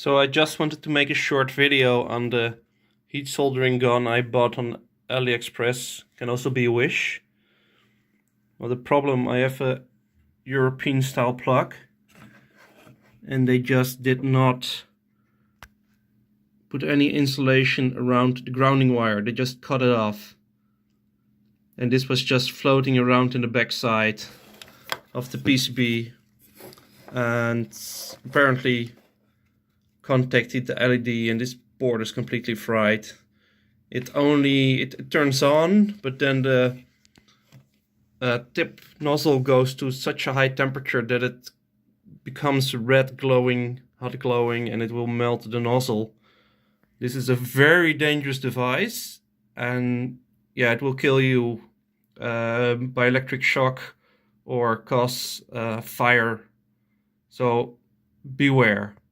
So I just wanted to make a short video on the heat soldering gun I bought on Aliexpress. Can also be a Wish. Well, the problem, I have a European style plug and they just did not put any insulation around the grounding wire. They just cut it off. And this was just floating around in the backside of the PCB and apparently contacted the LED, and this board is completely fried. It turns on, but then the tip nozzle goes to such a high temperature that it becomes red glowing, hot glowing, and it will melt the nozzle. This is a very dangerous device, and yeah, it will kill you by electric shock or cause fire. So beware.